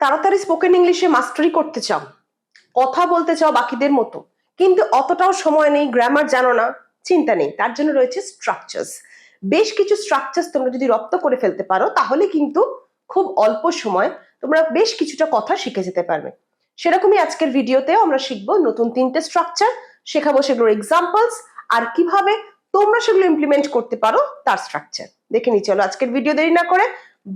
তাড়াতাড়ি স্পোকেন ইংলিশে মাস্টারি করতে চাও, কথা বলতে চাও বাকিদের মতো, কিন্তু অতটাও সময় নেই, গ্রামার জানো না, চিন্তা নেই, তার জন্য রয়েছে স্ট্রাকচার্স। বেশ কিছু স্ট্রাকচার্স তোমরা যদি রপ্ত করে ফেলতে পারো তাহলে কিন্তু খুব অল্প সময় তোমরা বেশ কিছুটা কথা শিখে যেতে পারবে। সেরকমই আজকের ভিডিওতেও আমরা শিখবো নতুন 3টে স্ট্রাকচার, শেখাবো সেগুলোর এক্সাম্পলস, আর কিভাবে তোমরা সেগুলো ইমপ্লিমেন্ট করতে পারো তার স্ট্রাকচার দেখে নিই। চলো আজকের ভিডিও দেরি না করে,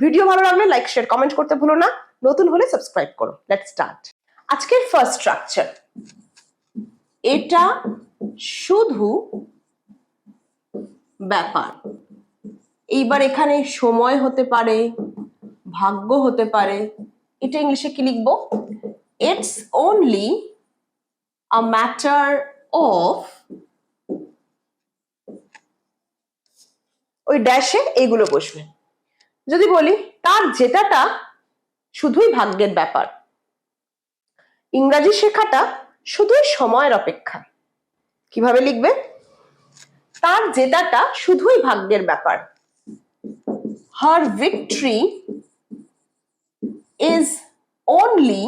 ভিডিও ভালো লাগলে লাইক শেয়ার কমেন্ট করতে ভুলো না, নতুন হলে সাবস্ক্রাইব করো। Let's start. আজকের ফার্স্ট স্ট্রাকচার, এটা শুধু ব্যাপার। এইবার এখানে সময় হতে পারে, ভাগ্য হতে পারে, এটা ইংলিশে কি লিখবো? It's only a matter of, ওই ড্যাশে এইগুলো বসবে। যদি বলি তার জেতাটা শুধুই ভাগ্যের ব্যাপার, ইংরাজি শেখাটা শুধুই সময়ের অপেক্ষা। কিভাবে লিখবে? তার জেতাটা শুধুই ভাগ্যের ব্যাপার। Her victory is only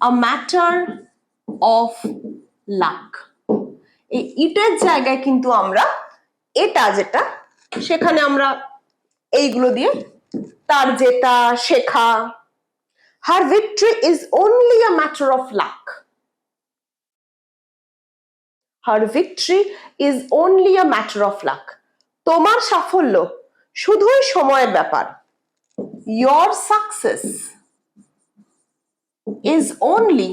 a matter of luck. এই ইটের জায়গায় কিন্তু আমরা এটা যেটা, সেখানে আমরা এইগুলো দিয়ে তার জেতা, শেখা। Her victory is only a matter of luck. Her victory is only a matter of luck. তোমার সাফল্য শুধুই সময়ের ব্যাপার। Your success is only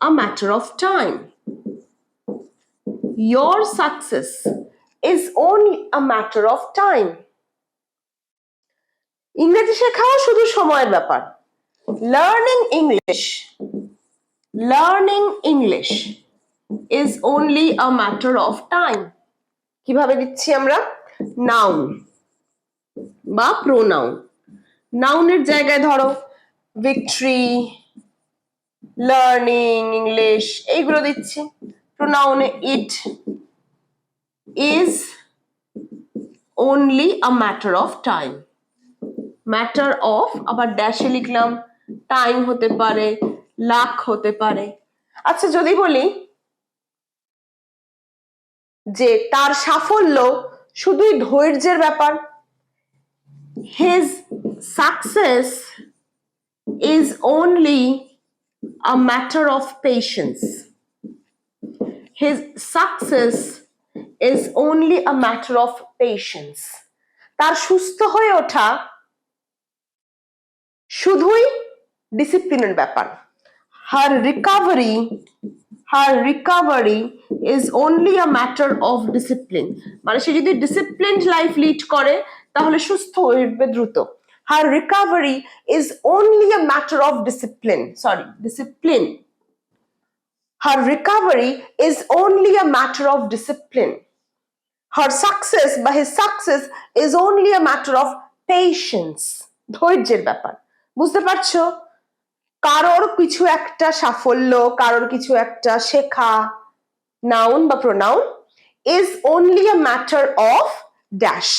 a matter of time. Your success is only a matter of time. ইংরেজি শেখাও শুধু সময়ের ব্যাপার। Learning English is only a matter of time. কিভাবে দিচ্ছি আমরা? নাউন বা প্রোনাউন। নাউনের জায়গায় ধরো ভিক্টরি, লার্নিং ইংলিশ, এইগুলো দিচ্ছি। প্রোনাউনে it is only a matter of time. Matter of আবার ড্যাশে লিখলাম, টাইম হতে পারে, লাক হতে পারে। আচ্ছা যদি বলি যে তার সাফল্য শুধুই ধৈর্যের ব্যাপার, his success is only a matter of patience. His success is only a matter of patience. তার সুস্থ হয়ে ওঠা শুধুই ডিসিপ্লিনের ব্যাপার। Her recovery is only a matter of discipline. মানে সে যদি ডিসিপ্লিনড লাইফ লিড করে তাহলে সুস্থ হয়ে উঠবে দ্রুত। Her recovery is only a matter of discipline. Her recovery is only a matter of discipline. Her success বা his success is only a matter of patience. ধৈর্যের ব্যাপার। বুঝতে পারছো? কারোর কিছু একটা সাফল্য, কারোর কিছু একটা শেখা, নাউন বা pronoun, is only a matter of dash.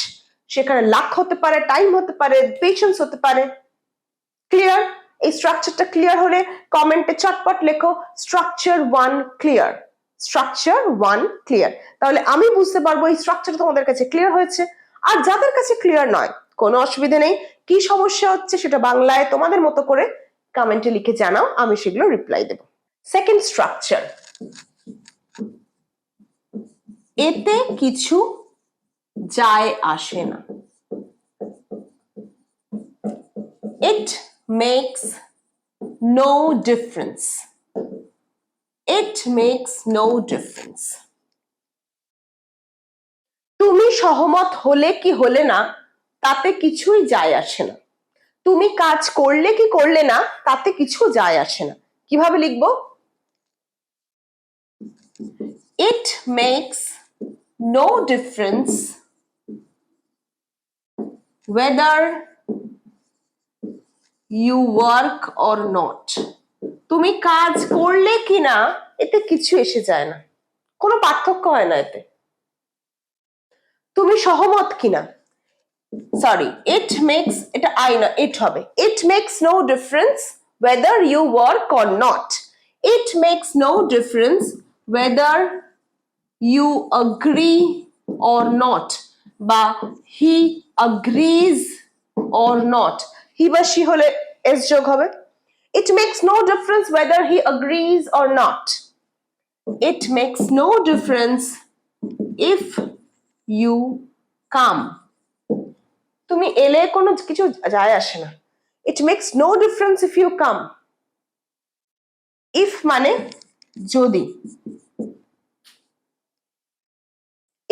সেখানে লাক হতে পারে, টাইম হতে পারে, পেশেন্স হতে পারে। ক্লিয়ার? এই স্ট্রাকচারটা ক্লিয়ার হলে কমেন্টে চটপট লেখো স্ট্রাকচার 1 ক্লিয়ার। Structure 1 clear. তাহলে আমি বুঝতে পারবো এই স্ট্রাকচারটা তোমাদের কাছে ক্লিয়ার হয়েছে। আর যাদের কাছে ক্লিয়ার নয়, কোনো অসুবিধা নেই, কি সমস্যা হচ্ছে সেটা বাংলায় তোমাদের মতো করে কমেন্টে লিখে জানাও, আমি সেগুলো রিপ্লাই দেব। সেকেন্ড স্ট্রাকচার, এতে কিছু যায় আসে না। It makes no difference. It makes no difference. তুমি সহমত হলে কি হলে না তাতে কিছুই যায় আসে না। তুমি কাজ করলে কি করলে না তাতে কিছু যায় আসে না। কিভাবে লিখবো? It makes no difference whether you work or not. তুমি কাজ করলে কি না এতে কিছু এসে যায় না, কোনো পার্থক্য হয় না এতে। তুমি সহমত কিনা, সরি, ইট মেক্স, এটা আই না, ইট হবে। It makes no difference whether you work or not. It makes no difference whether you agree or not, বা he agrees or not, he বা she হলে s যোগ হবে। It makes no difference whether he agrees or not. It makes no difference if you come. তুমি এলে কোনো কিছু যায় আসে না। It makes no difference if you come. If মানে যদি।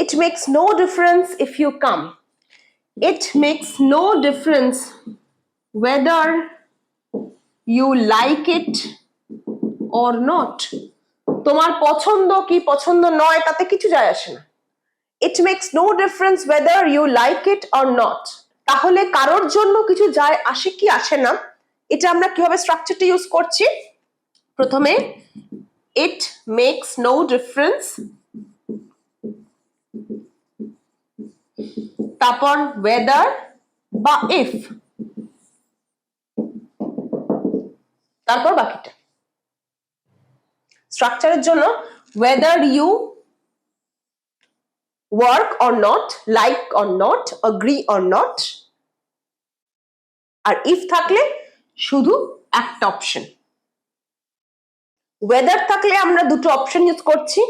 It makes no difference if you come. It makes no difference whether you like it or not. তোমার পছন্দ কি পছন্দ নয় তাতে কিছু যায় আসে না। It makes no difference whether you like it or not. তাহলে কারোর জন্য কিছু যায় আসে কি আসে না, এটা আমরা কিভাবে স্ট্রাকচারটা ইউজ করছি? প্রথমে it makes no difference, তারপর whether বা if, তারপর বাকিটা। স্ট্রাকচারের জন্য whether you work or not, like or not, agree or not, R if থাকলে শুধু একটা অপশন। ওয়েদার থাকলে আমরা দুটো অপশন ইউজ করছি,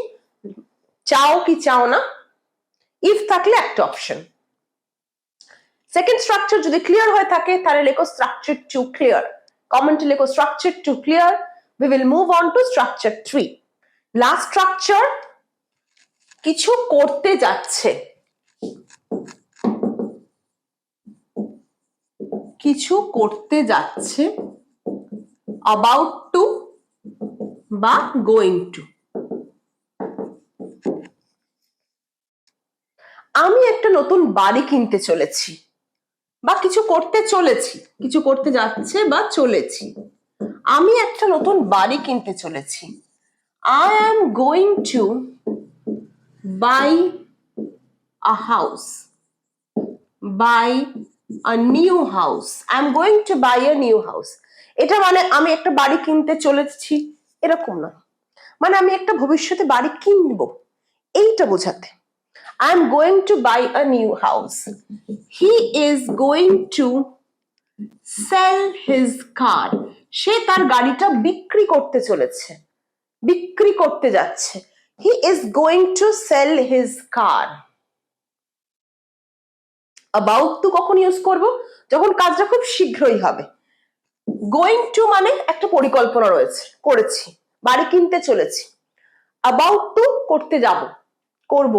চাও কি চাও না। ইফ থাকলে একটা অপশন। সেকেন্ড স্ট্রাকচার যদি ক্লিয়ার হয়ে থাকে তাহলে লেখো স্ট্রাকচার 2 ক্লিয়ার। কমেন্টে লেখো structure 2 clear. We will move on to structure 3. Last structure, কিছু করতে যাচ্ছে, কিছু করতে যাচ্ছে, about to বা going to। আমি একটা নতুন বাড়ি কিনতে চলেছি, বা কিছু করতে চলেছি, কিছু করতে যাচ্ছে বা চলেছি। আমি একটা নতুন বাড়ি কিনতে চলেছি। I am going to buy a house. Buy a new house. I am going to buy a new house. এটা মানে আমি একটা বাড়ি কিনতে চলেছি এরকম না, মানে আমি একটা ভবিষ্যতে বাড়ি কিনবো এইটা বোঝাতে। I am going to buy a new house. He is going to sell his car. সে তার গাড়িটা বিক্রি করতে চলেছে, বিক্রি করতে যাচ্ছে। He is going to sell his car. About to কখন ইউজ করব? যখন কাজটা খুব শীঘ্রই হবে। Going to মানে একটা পরিকল্পনা রয়েছে, করেছি, বাড়ি কিনতে চলেছি। About to করতে যাব, করব।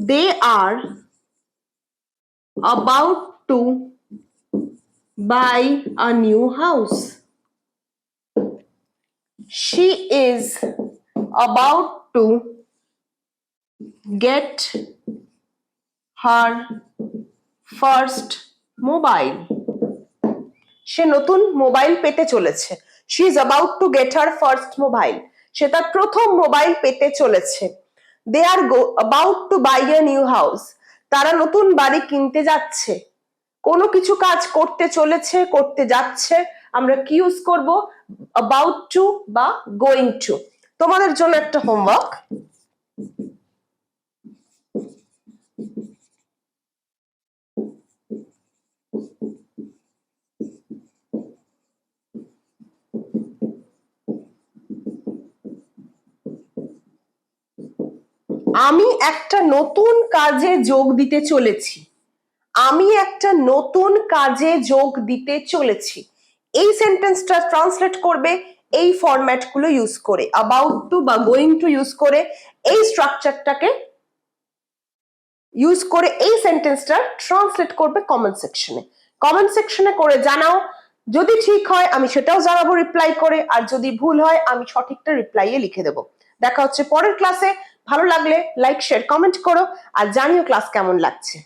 They are about to buy a new house. She is about to get her first mobile. সে নতুন মোবাইল পেতে চলেছে। She is about to get her first mobile. সে তার প্রথম মোবাইল পেতে চলেছে। They are about to buy a new house. তারা নতুন বাড়ি কিনতে যাচ্ছে। কোনো কিছু কাজ করতে চলেছে, করতে যাচ্ছে, আমরা কি ইউজ করব? about to বা going to। তোমাদের জন্য একটা হোমওয়ার্ক, আমি একটা নতুন কাজে যোগ দিতে চলেছি। আমি একটা নতুন কাজে যোগ দিতে চলেছি। এই সেন্টেন্সটা ট্রান্সলেট করবে এই ফরম্যাট গুলো ইউজ করে, about to বা going to ইউজ করে, এই স্ট্রাকচারটাকে ইউজ করে এই সেন্টেন্সটা ট্রান্সলেট করবে কমেন্ট সেকশনে। কমেন্ট সেকশনে করে জানাও, যদি ঠিক হয় আমি সেটাও জানাবো রিপ্লাই করে, আর যদি ভুল হয় আমি সঠিকটা রিপ্লাইয়ে লিখে দেবো। দেখা হচ্ছে পরের ক্লাসে। ভালো লাগলে লাইক শেয়ার কমেন্ট করো আর জানিও ক্লাস কেমন লাগছে।